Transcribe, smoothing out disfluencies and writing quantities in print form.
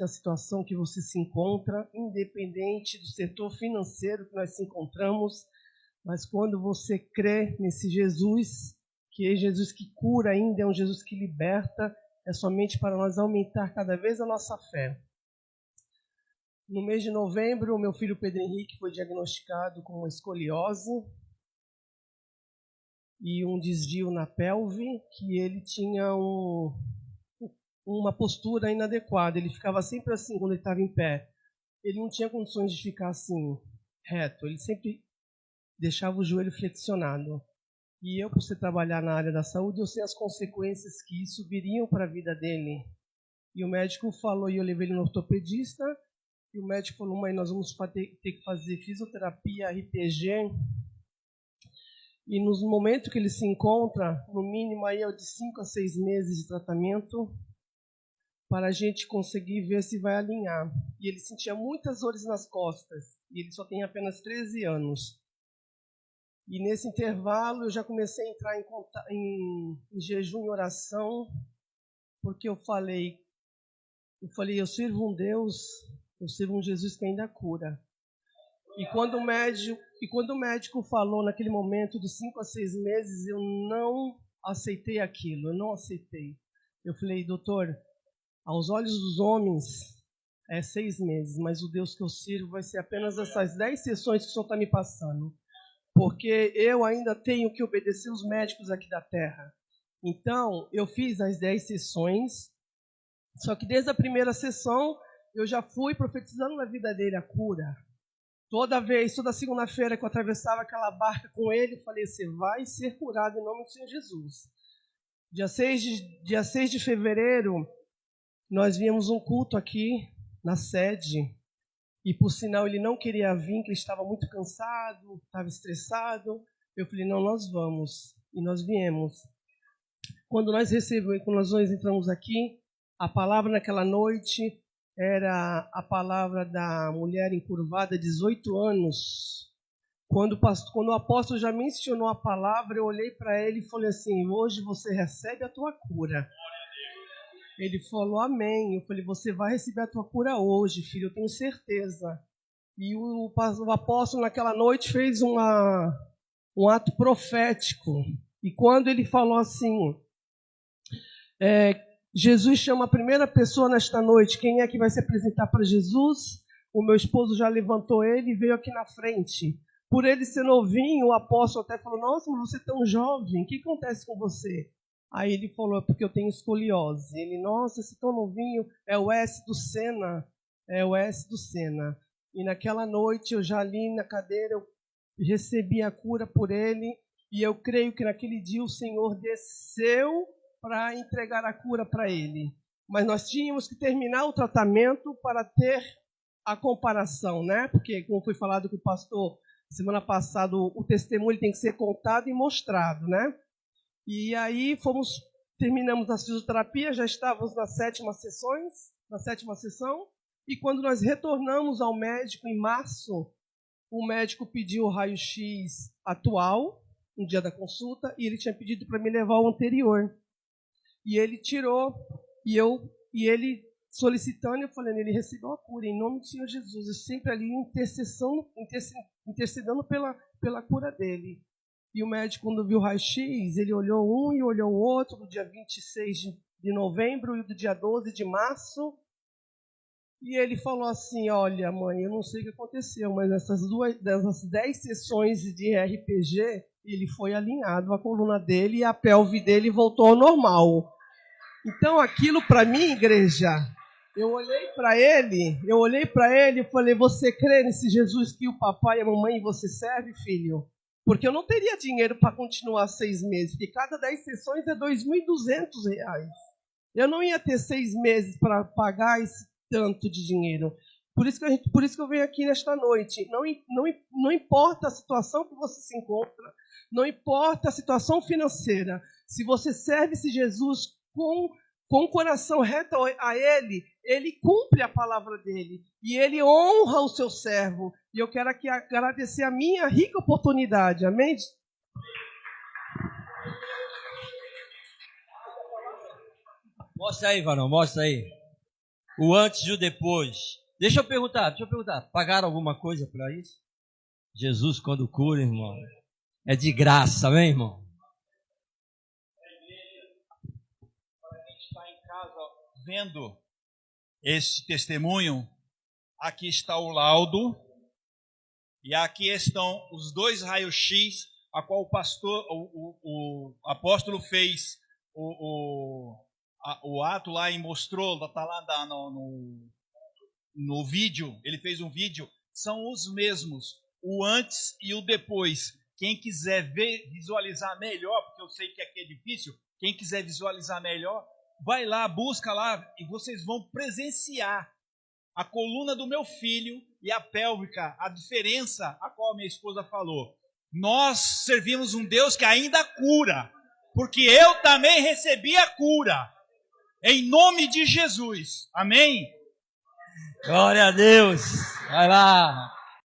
da situação que você se encontra, independente do setor financeiro que nós se encontramos, mas quando você crê nesse Jesus, que é Jesus que cura ainda, é um Jesus que liberta, é somente para nós aumentar cada vez a nossa fé. No mês de novembro, o meu filho Pedro Henrique foi diagnosticado com uma escoliose e um desvio na pelve, que ele tinha uma postura inadequada. Ele ficava sempre assim quando ele estava em pé. Ele não tinha condições de ficar assim, reto. Ele sempre deixava o joelho flexionado. E eu, por ser trabalhar na área da saúde, eu sei as consequências que isso viriam para a vida dele. E o médico falou, e eu levei ele no ortopedista, e o médico falou, mãe, nós vamos ter que fazer fisioterapia, RPG, e nos momentos que ele se encontra, no mínimo aí é de 5 a 6 meses de tratamento, para a gente conseguir ver se vai alinhar. E ele sentia muitas dores nas costas, e ele só tem apenas 13 anos. E nesse intervalo eu já comecei a entrar em jejum e oração, porque eu falei, eu sirvo um Deus, eu sirvo um Jesus que ainda cura. E quando o médico falou naquele momento de 5 a 6 meses, eu não aceitei aquilo, eu não aceitei. Eu falei, doutor, aos olhos dos homens é 6 meses, mas o Deus que eu sirvo vai ser apenas essas 10 sessões que o senhor está me passando. Porque eu ainda tenho que obedecer os médicos aqui da terra. Então, eu fiz as 10 sessões, só que desde a primeira sessão, eu já fui profetizando na vida dele a cura. Toda segunda-feira que eu atravessava aquela barca com ele, eu falei, você vai ser curado em nome do Senhor Jesus. Dia 6 de fevereiro, nós víamos um culto aqui na sede, e por sinal ele não queria vir, que ele estava muito cansado, estava estressado. Eu falei, não, nós vamos. E nós viemos. Quando nós entramos aqui, a palavra naquela noite era a palavra da mulher encurvada, 18 anos. Quando o apóstolo já mencionou a palavra, eu olhei para ele e falei assim, hoje você recebe a tua cura. Ele falou, amém. Eu falei, você vai receber a tua cura hoje, filho, eu tenho certeza. E o apóstolo naquela noite fez um ato profético. E quando ele falou assim, Jesus chama a primeira pessoa nesta noite, quem é que vai se apresentar para Jesus? O meu esposo já levantou ele e veio aqui na frente. Por ele ser novinho, o apóstolo até falou, nossa, mas você é tão jovem, o que acontece com você? Aí ele falou, é porque eu tenho escoliose. Ele, nossa, esse tão novinho, é o S do Senna. É o S do Senna. E naquela noite, eu já ali na cadeira, eu recebi a cura por ele. E eu creio que naquele dia o Senhor desceu para entregar a cura para ele. Mas nós tínhamos que terminar o tratamento para ter a comparação, né? Porque, como foi falado com o pastor semana passada, o testemunho tem que ser contado e mostrado, né? E aí terminamos a fisioterapia, já estávamos na sétima sessão, e quando nós retornamos ao médico em março, o médico pediu o raio-x atual, no dia da consulta, e ele tinha pedido para me levar o anterior. E ele tirou, e ele solicitando, eu falei, ele recebeu a cura, em nome do Senhor Jesus, eu sempre ali intercedendo pela cura dele. E o médico, quando viu o raio-x, ele olhou um e olhou o outro, do dia 26 de novembro e do dia 12 de março. E ele falou assim, olha, mãe, eu não sei o que aconteceu, mas dessas 10 sessões de RPG, ele foi alinhado, a coluna dele e a pelve dele voltou ao normal. Então, aquilo para mim, igreja, eu olhei para ele e falei, você crê nesse Jesus que o papai e a mamãe e você serve, filho? Porque eu não teria dinheiro para continuar 6 meses, porque cada 10 sessões é R$2.200. Eu não ia ter 6 meses para pagar esse tanto de dinheiro. Por isso que eu venho aqui nesta noite. Não importa a situação que você se encontra, não importa a situação financeira, se você serve esse Jesus com o coração reto a Ele, Ele cumpre a palavra dEle. E Ele honra o seu servo. E eu quero aqui agradecer a minha rica oportunidade. Amém? Mostra aí, varão, mostra aí. O antes e o depois. Deixa eu perguntar. Pagaram alguma coisa para isso? Jesus, quando cura, irmão, é de graça, amém, irmão? Para quem está em casa vendo esse testemunho, aqui está o laudo e aqui estão os 2 raios-x a qual o apóstolo fez o ato lá e mostrou, está lá no vídeo, ele fez um vídeo, são os mesmos, o antes e o depois. Quem quiser visualizar melhor, porque eu sei que aqui é difícil, quem quiser visualizar melhor, vai lá, busca lá e vocês vão presenciar a coluna do meu filho e a pélvica, a diferença a qual minha esposa falou. Nós servimos um Deus que ainda cura, porque eu também recebi a cura, em nome de Jesus, amém? Glória a Deus, vai lá.